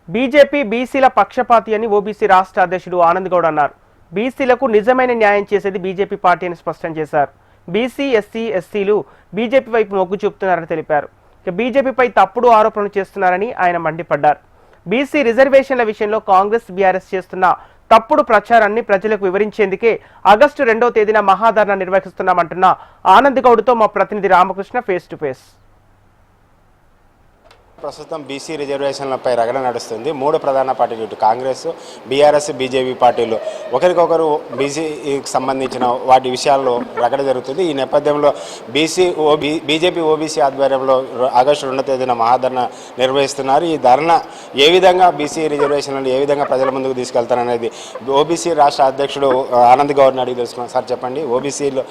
BJP బీసీల పక్షపాతి అని ఓబీసీ రాష్ట్ర అధ్యక్షుడు ఆనంద్ గౌడ్ అన్నారు. బీసీలకు నిజమైన న్యాయం చేసేది బీజేపీ పార్టీ అని స్పష్టం చేశారు. బీసీ, ఎస్సీ, ఎస్టీలు బీజేపీ వైపు మొగ్గు చూపుతున్నారని తెలిపారు. బీజేపీపై తప్పుడు ఆరోపణలు చేస్తున్నారని ఆయన మండిపడ్డారు. బీసీ రిజర్వేషన్ల విషయంలో కాంగ్రెస్, బీఆర్ఎస్ చేస్తున్న తప్పుడు ప్రచారాన్ని ప్రజలకు వివరించేందుకే ఆగస్టు 2వ తేదీన మహాధర్నా నిర్వహిస్తున్నామంటున్న ఆనంద్ గౌడ్తో మా ప్రతినిధి రామకృష్ణ ఫేస్ టు ఫేస్. ప్రస్తుతం బీసీ రిజర్వేషన్లపై రగడ నడుస్తుంది. మూడు ప్రధాన పార్టీలు, ఇటు కాంగ్రెస్, బీఆర్ఎస్, బీజేపీ పార్టీలు ఒకరికొకరు బీసీకి సంబంధించిన వాటి విషయాల్లో రగడ జరుగుతుంది. ఈ నేపథ్యంలో బీజేపీ ఓబీసీ ఆధ్వర్యంలో ఆగస్టు 2వ తేదీన మహాధర్నా నిర్వహిస్తున్నారు. ఈ ధర్నా ఏ విధంగా బీసీ రిజర్వేషన్లను ఏ విధంగా ప్రజల ముందుకు తీసుకెళ్తారనేది ఓబీసీ రాష్ట్ర అధ్యక్షుడు ఆనంద్ గౌడ్ని అడిగి తెలుసుకున్నాం. సార్ చెప్పండి, ఓబీసీలో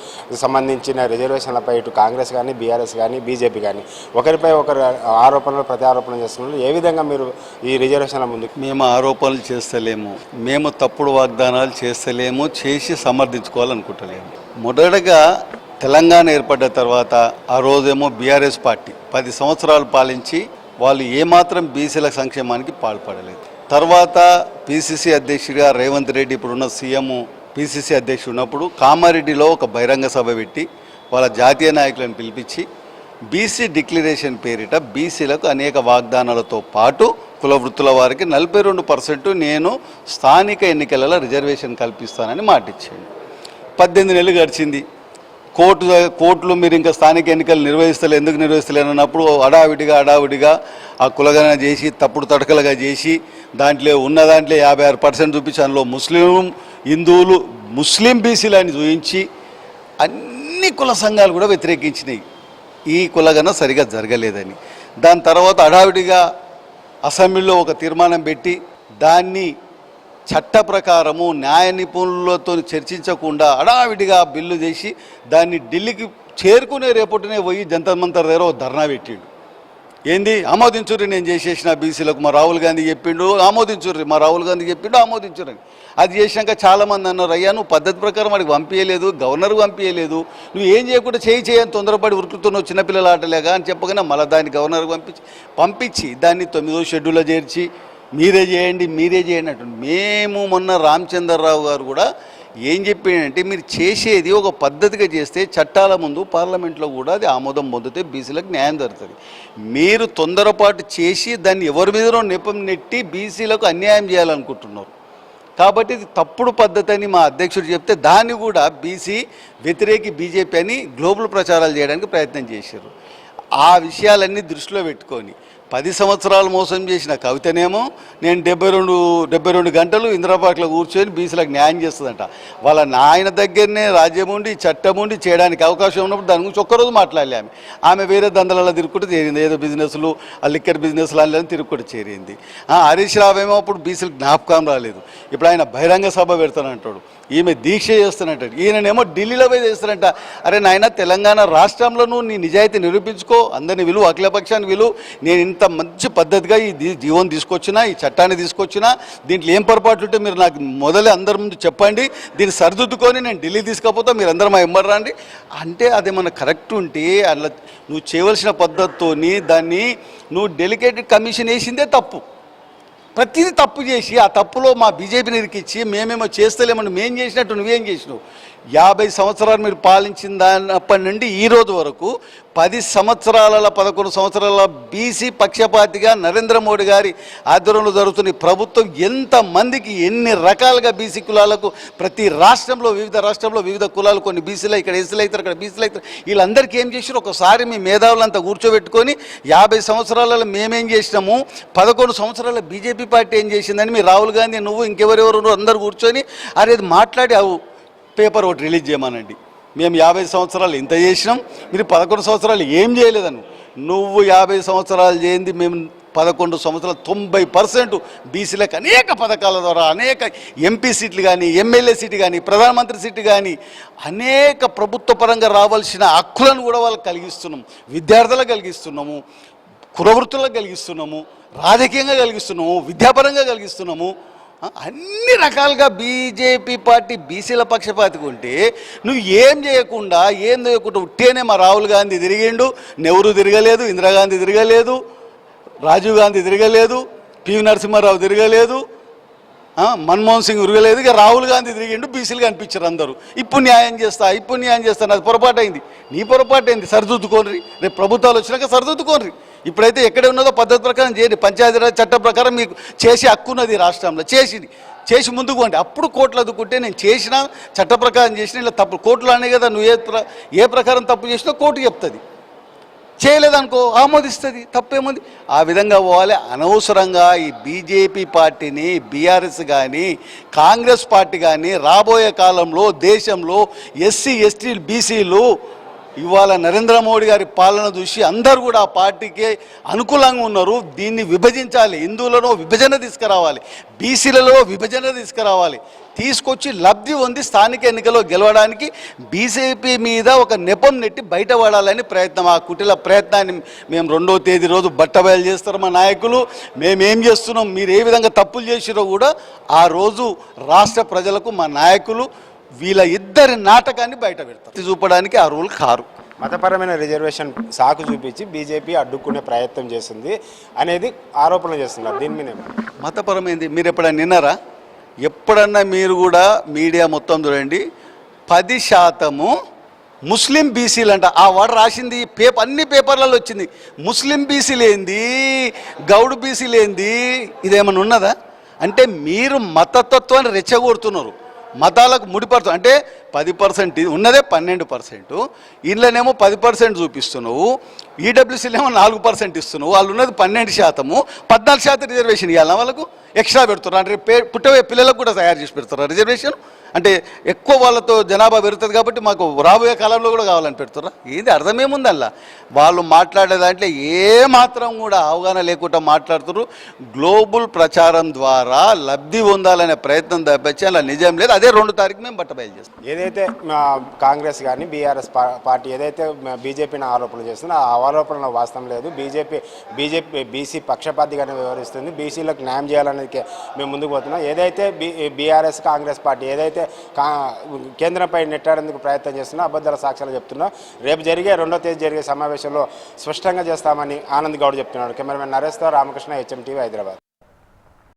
సంబంధించిన రిజర్వేషన్లపై ఇటు కాంగ్రెస్ కానీ, బీఆర్ఎస్ కానీ, బీజేపీ కానీ ఒకరిపై ఒకరు ఆరోపణలు ఆరోపణ చేస్తున్నారు. ఏ విధంగా మీరు ఈ రిజర్వేషన్ల ముందు? మేము ఆరోపణలు చేస్తలేము, మేము తప్పుడు వాగ్దానాలు చేస్తలేము, చేసి సమర్థించుకోవాలనుకుంటలేము. మొదటగా తెలంగాణ ఏర్పడ్డ తర్వాత ఆ రోజేమో బీఆర్ఎస్ పార్టీ 10 సంవత్సరాలు పాలించి వాళ్ళు ఏమాత్రం బీసీల సంక్షేమానికి పాల్పడలేదు. తర్వాత పిసిసి అధ్యక్షుడిగా రేవంత్ రెడ్డి, ఇప్పుడున్న సీఎం పిసిసి అధ్యక్షుడు ఉన్నప్పుడు కామారెడ్డిలో ఒక బహిరంగ సభ పెట్టి వాళ్ళ జాతీయ నాయకులను పిలిపించి బీసీ డిక్లరేషన్ పేరిట బీసీలకు అనేక వాగ్దానాలతో పాటు కుల వృత్తుల వారికి 42% నేను స్థానిక ఎన్నికలలో రిజర్వేషన్ కల్పిస్తానని మాటిచ్చాను. 18 నెలలు గడిచింది. కోర్టులు మీరు ఇంకా స్థానిక ఎన్నికలు ఎందుకు నిర్వహిస్తలేనన్నప్పుడు అడావిడిగా ఆ కులగణన చేసి తప్పుడు తడకలుగా చేసి దాంట్లో 56% చూపించి అందులో హిందువులు, ముస్లిం బీసీలు అని చూపించి అన్ని కుల సంఘాలు కూడా వ్యతిరేకించినాయి. ఈ కులగన సరిగా జరగలేదని దాని తర్వాత అడావిడిగా అసెంబ్లీలో ఒక తీర్మానం పెట్టి దాన్ని చట్ట ప్రకారము న్యాయ నిపుణులతో చర్చించకుండా అడావిడిగా బిల్లు చేసి దాన్ని ఢిల్లీకి చేరుకునే రేపటినే పోయి జంతర్ మంతర్ దగ్గర ధర్నా పెట్టిండు. ఏంది ఆమోదించుర్రి, నేను చేసేసిన బీసీలకు మా రాహుల్ గాంధీ చెప్పిండు ఆమోదించుర్రి, మా రాహుల్ గాంధీ చెప్పిండు ఆమోదించుర్రని. అది చేసినాక చాలామంది అన్నారు, అయ్యా నువ్వు పద్ధతి ప్రకారం వాడికి పంపించలేదు, గవర్నర్కి పంపించలేదు, నువ్వు ఏం చేయకుండా చేయని తొందరపడి ఉరుకుతున్నావు, చిన్నపిల్లల ఆటలేగా అని చెప్పగానే మళ్ళీ దాన్ని గవర్నర్కి పంపించి దాన్ని 9వ షెడ్యూల్లో చేర్చి మీరే చేయండి అంటు. మేము మొన్న రామచంద్రరావు గారు కూడా ఏం చెప్పాడంటే మీరు చేసేది ఒక పద్ధతిగా చేస్తే చట్టాల ముందు పార్లమెంట్లో కూడా అది ఆమోదం పొందితే బీసీలకు న్యాయం జరుగుతుంది. మీరు తొందరపాటు చేసి దాన్ని ఎవరి మీదనో నెపం నెట్టి బీసీలకు అన్యాయం చేయాలనుకుంటున్నారు. కాబట్టి ఇది తప్పుడు పద్ధతి అని మా అధ్యక్షుడు చెప్తే దాన్ని కూడా బీసీ వ్యతిరేకి బీజేపీ అని గ్లోబల్ ప్రచారాలు చేయడానికి ప్రయత్నం చేశారు. ఆ విషయాలన్నీ దృష్టిలో పెట్టుకొని 10 సంవత్సరాలు మోసం చేసిన కవితనేమో నేను 72 గంటలు ఇంద్రపార్క్లో కూర్చొని బీసీలకు న్యాయం చేస్తుందంట. వాళ్ళ నాయన దగ్గరనే రాజ్యం ఉండి చట్టం ఉండి చేయడానికి అవకాశం ఉన్నప్పుడు దాని గురించి ఒక్కరోజు మాట్లాడలే. ఆమె వేరే దందలలో తిరుగుకుంటూ చేరింది, ఏదో బిజినెస్లు లిక్కర్ బిజినెస్లు అని తిరుగుకుంటూ చేరింది. హరీష్ రావు ఏమో అప్పుడు బీసీలకు జ్ఞాపకం రాలేదు, ఇప్పుడు ఆయన బహిరంగ సభ పెడతానంటాడు, ఈమె దీక్ష చేస్తానంటాడు, ఈయననేమో ఢిల్లీలో పోయి చేస్తానంట. అరే నాయన, తెలంగాణ రాష్ట్రంలో నువ్వు నీ నిజాయితీ నిరూపించుకో, అందరిని విలువ, అఖిలపక్షాన్ని విలువ. నేను ఇంత మంచి పద్ధతిగా ఈ జీవోని తీసుకొచ్చినా, ఈ చట్టాన్ని తీసుకొచ్చినా, దీంట్లో ఏం పొరపాట్లు ఉంటే మీరు నాకు మొదలే అందరి ముందు చెప్పండి, దీన్ని సరిదిద్దుకొని నేను ఢిల్లీ తీసుకపోతే మీరు అందరూ మా ఎంబర్రండి అంటే అదేమన్నా కరెక్ట్ ఉంటే అలా నువ్వు చేయవలసిన పద్ధతితో దాన్ని నువ్వు డెలికేటెడ్ కమిషన్ వేసిందే తప్పు. ప్రతిదీ తప్పు చేసి ఆ తప్పులో మా బీజేపీని ఇరికిచ్చి మేమేమో చేస్తలేమని మేము చేసినట్టు నువ్వేం చేసినావు? 50 సంవత్సరాలు మీరు పాలించిన దానప్పటి నుండి ఈ రోజు వరకు 10 సంవత్సరాల 11 సంవత్సరాల బీసీ పక్షపాతిగా నరేంద్ర మోడీ గారి ఆధ్వర్యంలో జరుగుతున్న ప్రభుత్వం ఎంతమందికి ఎన్ని రకాలుగా బీసీ కులాలకు ప్రతి రాష్ట్రంలో వివిధ కులాలు, కొన్ని బీసీలు ఇక్కడ ఎస్సీలు అవుతారు, అక్కడ బీసీలు అవుతారు, వీళ్ళందరికీ ఏం చేసారు? ఒకసారి మీ మేధావులంతా కూర్చోబెట్టుకొని 50 సంవత్సరాలలో మేమేం చేసినాము, 11 సంవత్సరాల బీజేపీ పార్టీ ఏం చేసిందని మీ రాహుల్ గాంధీ నువ్వు ఇంకెవరెవరు అందరు కూర్చొని అరేది మాట్లాడి పేపర్ ఒకటి రిలీజ్ చేయమనండి. మేము 50 సంవత్సరాలు ఇంత చేసినాం, మీరు 11 సంవత్సరాలు ఏం చేయలేదను. నువ్వు 50 సంవత్సరాలు చేయింది, మేము 11 సంవత్సరాలు 90% బీసీలకు అనేక పథకాల ద్వారా అనేక ఎంపీ సీట్లు కానీ, ఎమ్మెల్యే సీటు కానీ, ప్రధానమంత్రి సీటు కానీ అనేక ప్రభుత్వ పరంగా రావాల్సిన హక్కులను కూడా వాళ్ళకి కలిగిస్తున్నాము. విద్యార్థులకు కలిగిస్తున్నాము, కులవృత్తులకు కలిగిస్తున్నాము, రాజకీయంగా కలిగిస్తున్నాము, విద్యాపరంగా కలిగిస్తున్నాము. అన్ని రకాలుగా బీజేపీ పార్టీ బీసీల పక్షపాతిగా ఉంటే నువ్వు ఏం చేయకుండా ఉట్టేనే మా రాహుల్ గాంధీ తిరిగిండు, నెహ్రూ తిరగలేదు, ఇందిరాగాంధీ తిరగలేదు, రాజీవ్ గాంధీ తిరగలేదు, పివి నరసింహారావు తిరగలేదు, మన్మోహన్ సింగ్ తిరగలేదు, ఇక రాహుల్ గాంధీ తిరిగిండు, బీసీలు కనిపించారు అందరూ. ఇప్పుడు న్యాయం చేస్తాను, అది పొరపాటు అయింది, నీ పొరపాటు అయింది, సరిదిద్దుకోనరి, రేపు ప్రభుత్వాలు వచ్చినాక సరిదిద్దుకోనరి. ఇప్పుడైతే ఎక్కడ ఉన్నదో పద్ధతి ప్రకారం చేయండి, పంచాయతీరాజ్ చట్టం ప్రకారం మీకు చేసే హక్కు ఉన్నది రాష్ట్రంలో, చేసి ముందుకు పోండి. అప్పుడు కోర్టులు అదుకుంటే నేను చేసిన చట్ట ప్రకారం చేసిన ఇలా తప్పు కోర్టులు అనే కదా, నువ్వు ఏ ప్రకారం తప్పు చేసినా కోర్టు చెప్తుంది, చేయలేదనుకో ఆమోదిస్తుంది, తప్పేముంది. ఆ విధంగా పోవాలి. అనవసరంగా ఈ బీజేపీ పార్టీని, బీఆర్ఎస్ కానీ కాంగ్రెస్ పార్టీ కానీ రాబోయే కాలంలో దేశంలో ఎస్సీ ఎస్టీ బీసీలు ఇవాళ నరేంద్ర మోడీ గారి పాలన చూసి అందరూ కూడా ఆ పార్టీకి అనుకూలంగా ఉన్నారు. దీన్ని విభజించాలి, హిందువులలో విభజన తీసుకురావాలి, బీసీలలో విభజన తీసుకురావాలి, తీసుకొచ్చి లబ్ధి పొంది స్థానిక ఎన్నికల్లో గెలవడానికి బీజేపీ మీద ఒక నెపం నెట్టి బయటపడాలని ప్రయత్నం. ఆ కుటిల ప్రయత్నాన్ని మేము 2వ తేదీ రోజు బట్టబయలు చేస్తారు మా నాయకులు. మేమేం చేస్తున్నాం, మీరు ఏ విధంగా తప్పులు చేసిరో కూడా ఆ రోజు రాష్ట్ర ప్రజలకు మా నాయకులు వీళ్ళ ఇద్దరి నాటకాన్ని బయట పెడతారు. చూపడానికి ఆ రూల్ కారు. మతపరమైన రిజర్వేషన్ సాకు చూపించి బీజేపీ అడ్డుకునే ప్రయత్నం చేస్తుంది అనేది ఆరోపణలు చేస్తున్నారు. దీని మీద మతపరమైంది మీరు ఎప్పుడైనా విన్నారా? ఎప్పుడన్నా మీరు కూడా మీడియా మొత్తం చూడండి, 10% ముస్లిం బీసీలు అంట. ఆ వాడు రాసింది అన్ని పేపర్లలో వచ్చింది. ముస్లిం బీసీలు ఏంది, గౌడు బీసీలు ఏంది, ఇదేమన్నా ఉన్నదా? అంటే మీరు మతతత్వాన్ని రెచ్చగొడుతున్నారు, మతాలకు ముడిపడుతుంది. అంటే 10% ఉన్నదే 12%, ఇంట్లోనేమో 10% చూపిస్తున్నావు, ఈడబ్ల్యూసీలేమో 4% ఇస్తున్నావు, వాళ్ళు ఉన్నది 12%, 14% రిజర్వేషన్ ఇవ్వాలా వాళ్ళకు ఎక్స్ట్రా పెడుతున్నారు. అంటే పుట్టబోయే పిల్లలకు కూడా తయారు చేసి పెడుతున్నారు రిజర్వేషన్. అంటే ఎక్కువ వాళ్ళతో జనాభా పెరుగుతుంది కాబట్టి మాకు రాబోయే కాలంలో కూడా కావాలని పెడుతురా. ఏంది అర్థమేముంది అలా? వాళ్ళు మాట్లాడే దాంట్లో ఏమాత్రం కూడా అవగాహన లేకుండా మాట్లాడుతున్నారు. గ్లోబల్ ప్రచారం ద్వారా లబ్ధి పొందాలనే ప్రయత్నం తప్పించి అలా నిజం లేదు. అదే 2వ తారీఖు మేము బట్టబయలు చేస్తాం. ఏదైతే కాంగ్రెస్ కానీ బీఆర్ఎస్ పార్టీ ఏదైతే బీజేపీని ఆరోపణలు చేస్తుందో ఆ ఆరోపణలో వాస్తవం లేదు. బీజేపీ బీసీ పక్షపాతిగానే వ్యవహరిస్తుంది. బీసీలకు న్యాయం చేయాలనేది మేము ముందుకు పోతున్నాం. ఏదైతే బీఆర్ఎస్ కాంగ్రెస్ పార్టీ ఏదైతే కేంద్రంపై నెట్టాడేందుకు ప్రయత్నం చేస్తున్నా అబద్ధాల సాక్ష్యాలు చెప్తున్నా. రేపు 2వ తేదీ జరిగే సమావేశంలో స్పష్టంగా చేస్తామని ఆనంద్ గౌడ్ చెప్తున్నాడు. కెమెరామెన్ నరేష్తో రామకృష్ణ, HM TV, హైదరాబాద్.